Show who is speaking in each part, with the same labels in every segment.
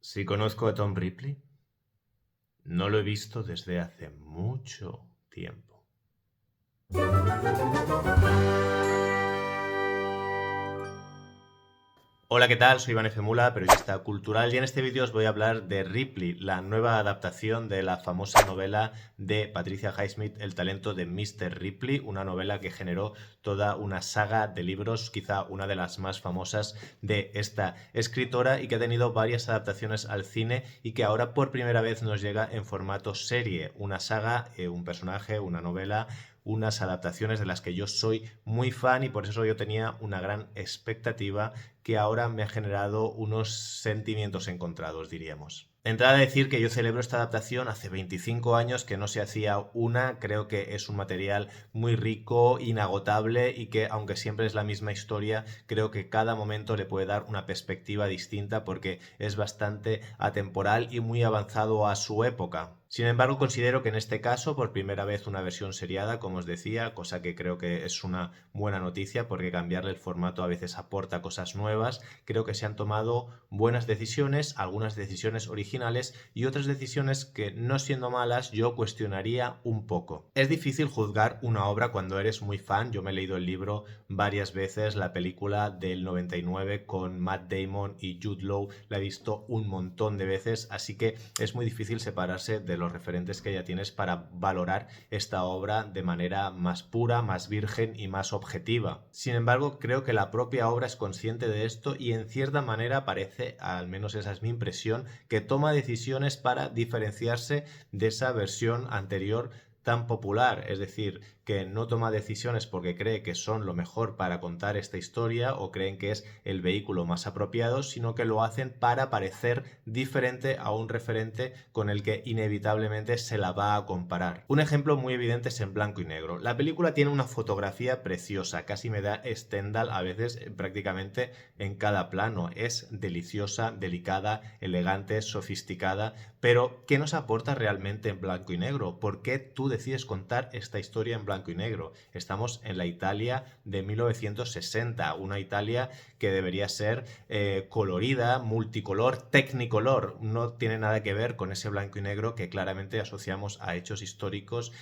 Speaker 1: Si conozco a Tom Ripley, no lo he visto desde hace mucho tiempo. Hola, ¿qué tal? Soy Iván F. Mula, periodista cultural, y en este vídeo os voy a hablar de Ripley, la nueva adaptación de la famosa novela de Patricia Highsmith, El talento de Mr. Ripley, una novela que generó toda una saga de libros, quizá una de las más famosas de esta escritora, y que ha tenido varias adaptaciones al cine y que ahora por primera vez nos llega en formato serie, una saga, un personaje, una novela, unas adaptaciones de las que yo soy muy fan, y por eso yo tenía una gran expectativa que ahora me ha generado unos sentimientos encontrados, diríamos. De entrada, decir que yo celebro esta adaptación hace 25 años que no se hacía una. Creo que es un material muy rico, inagotable, y que aunque siempre es la misma historia, creo que cada momento le puede dar una perspectiva distinta porque es bastante atemporal y muy avanzado a su época. Sin embargo, considero que en este caso, por primera vez una versión seriada, como os decía, cosa que creo que es una buena noticia porque cambiarle el formato a veces aporta cosas nuevas. Creo que se han tomado buenas decisiones, algunas decisiones originales y otras decisiones que, no siendo malas, yo cuestionaría un poco. Es difícil juzgar una obra cuando eres muy fan. Yo me he leído el libro varias veces, la película del 99 con Matt Damon y Jude Law la he visto un montón de veces, así que es muy difícil separarse de los referentes que ya tienes para valorar esta obra de manera más pura, más virgen y más objetiva. Sin embargo, creo que la propia obra es consciente de esto y en cierta manera parece, al menos esa es mi impresión, que toma decisiones para diferenciarse de esa versión anterior tan popular, es decir, que no toma decisiones porque cree que son lo mejor para contar esta historia o creen que es el vehículo más apropiado, sino que lo hacen para parecer diferente a un referente con el que inevitablemente se la va a comparar. Un ejemplo muy evidente es en blanco y negro. La película tiene una fotografía preciosa, casi me da Stendhal a veces prácticamente en cada plano. Es deliciosa, delicada, elegante, sofisticada, pero ¿qué nos aporta realmente en blanco y negro? ¿Por qué tú decides contar esta historia en blanco y negro? Estamos en la Italia de 1960, una Italia que debería ser colorida, multicolor, tecnicolor. No tiene nada que ver con ese blanco y negro que claramente asociamos a hechos históricos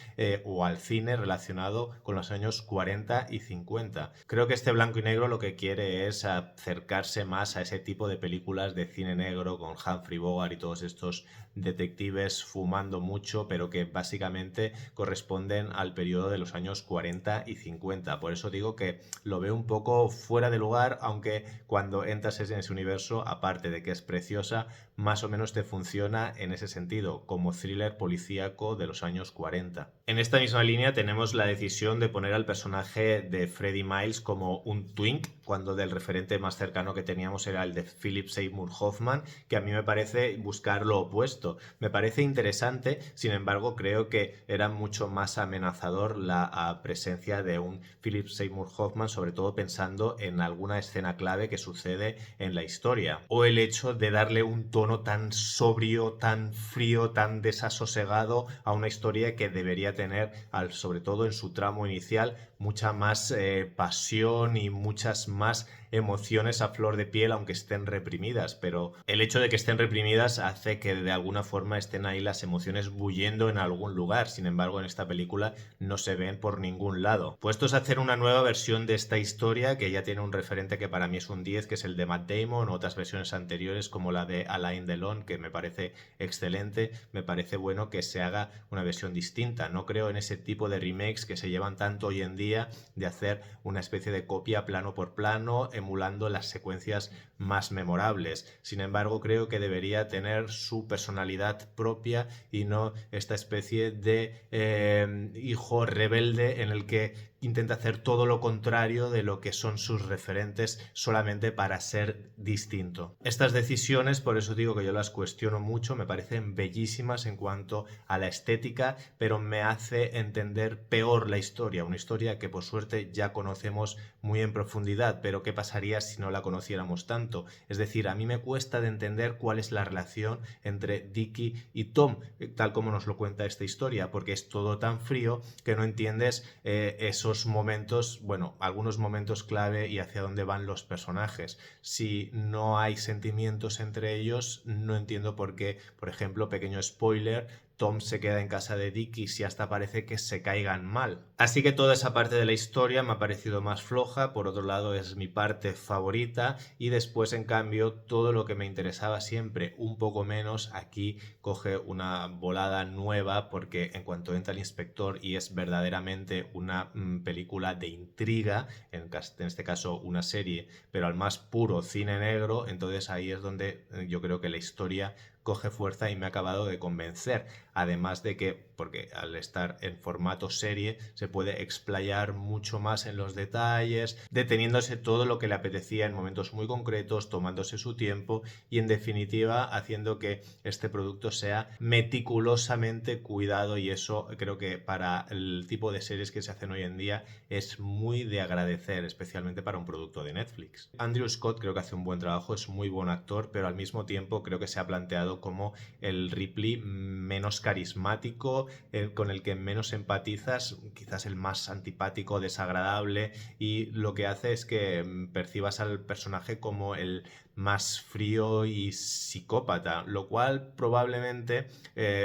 Speaker 1: o al cine relacionado con los años 40 y 50. Creo que este blanco y negro lo que quiere es acercarse más a ese tipo de películas de cine negro con Humphrey Bogart y todos estos detectives fumando mucho, pero que básicamente corresponden al periodo de los años 40 y 50. Por eso digo que lo veo un poco fuera de lugar, aunque cuando entras en ese universo, aparte de que es preciosa, más o menos te funciona en ese sentido, como thriller policíaco de los años 40. En esta misma línea tenemos la decisión de poner al personaje de Freddie Miles como un twink, cuando del referente más cercano que teníamos era el de Philip Seymour Hoffman, que a mí me parece buscar lo opuesto. Me parece interesante, sin embargo creo que era mucho más amenazador la presencia de un Philip Seymour Hoffman, sobre todo pensando en alguna escena clave que sucede en la historia, o el hecho de darle un tono tan sobrio, tan frío, tan desasosegado a una historia que debería tener, sobre todo en su tramo inicial, mucha más pasión y muchas más emociones a flor de piel, aunque estén reprimidas. Pero el hecho de que estén reprimidas hace que de alguna forma estén ahí las emociones bullendo en algún lugar. Sin embargo, en esta película no se ven por ningún lado. Puestos a hacer una nueva versión de esta historia, que ya tiene un referente que para mí es un 10, que es el de Matt Damon, otras versiones anteriores como la de Alain Delon, que me parece excelente, me parece bueno que se haga una versión distinta. No creo en ese tipo de remakes que se llevan tanto hoy en día, de hacer una especie de copia plano por plano, emulando las secuencias más memorables. Sin embargo, creo que debería tener su personalidad propia y no esta especie de hijo rebelde en el que intenta hacer todo lo contrario de lo que son sus referentes solamente para ser distinto. Estas decisiones, por eso digo que yo las cuestiono mucho, me parecen bellísimas en cuanto a la estética, pero me hace entender peor la historia, una historia que por suerte ya conocemos muy en profundidad, pero ¿qué pasaría si no la conociéramos tanto? Es decir, a mí me cuesta de entender cuál es la relación entre Dickie y Tom, tal como nos lo cuenta esta historia, porque es todo tan frío que no entiendes esos los momentos, bueno, algunos momentos clave y hacia dónde van los personajes. Si no hay sentimientos entre ellos, no entiendo por qué, por ejemplo, pequeño spoiler, Tom se queda en casa de Dickie y hasta parece que se caigan mal. Así que toda esa parte de la historia me ha parecido más floja, por otro lado es mi parte favorita, y después en cambio todo lo que me interesaba siempre un poco menos, aquí coge una volada nueva, porque en cuanto entra el inspector y es verdaderamente una película de intriga, en este caso una serie, pero al más puro cine negro, entonces ahí es donde yo creo que la historia coge fuerza y me ha acabado de convencer. Además de que, porque al estar en formato serie, se puede explayar mucho más en los detalles, deteniéndose todo lo que le apetecía en momentos muy concretos, tomándose su tiempo y en definitiva haciendo que este producto sea meticulosamente cuidado, y eso creo que para el tipo de series que se hacen hoy en día es muy de agradecer, especialmente para un producto de Netflix. Andrew Scott creo que hace un buen trabajo, es muy buen actor, pero al mismo tiempo creo que se ha planteado como el Ripley menos carismático, con el que menos empatizas, quizás el más antipático, desagradable, y lo que hace es que percibas al personaje como el más frío y psicópata, lo cual probablemente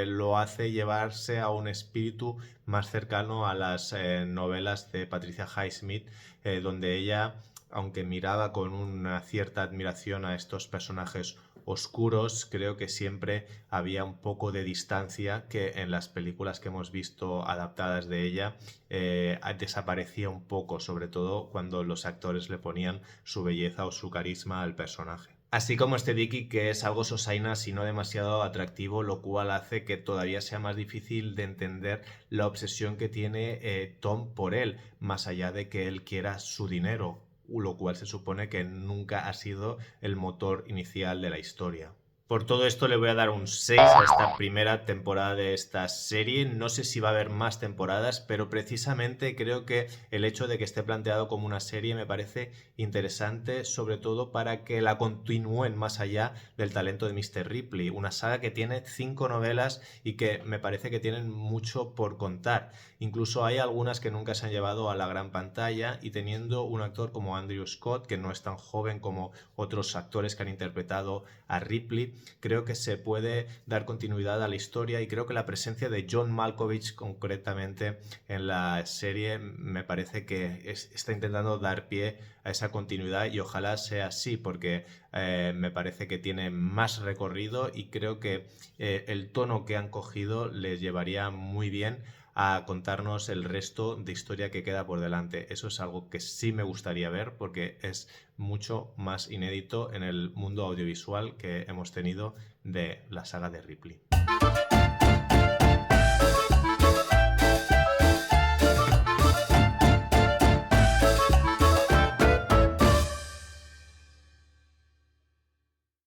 Speaker 1: lo hace llevarse a un espíritu más cercano a las novelas de Patricia Highsmith, donde ella, aunque miraba con una cierta admiración a estos personajes oscuros, creo que siempre había un poco de distancia que en las películas que hemos visto adaptadas de ella desaparecía un poco, sobre todo cuando los actores le ponían su belleza o su carisma al personaje. Así como este Dickie, que es algo sosainas y no demasiado atractivo, lo cual hace que todavía sea más difícil de entender la obsesión que tiene Tom por él, más allá de que él quiera su dinero, lo cual se supone que nunca ha sido el motor inicial de la historia. Por todo esto le voy a dar un 6 a esta primera temporada de esta serie. No sé si va a haber más temporadas, pero precisamente creo que el hecho de que esté planteado como una serie me parece interesante, sobre todo para que la continúen más allá del talento de Mr. Ripley, una saga que tiene 5 novelas y que me parece que tienen mucho por contar. Incluso hay algunas que nunca se han llevado a la gran pantalla, y teniendo un actor como Andrew Scott, que no es tan joven como otros actores que han interpretado a Ripley, creo que se puede dar continuidad a la historia, y creo que la presencia de John Malkovich concretamente en la serie me parece que está intentando dar pie a esa continuidad, y ojalá sea así, porque me parece que tiene más recorrido y creo que el tono que han cogido les llevaría muy bien a contarnos el resto de historia que queda por delante. Eso es algo que sí me gustaría ver, porque es mucho más inédito en el mundo audiovisual que hemos tenido de la saga de Ripley.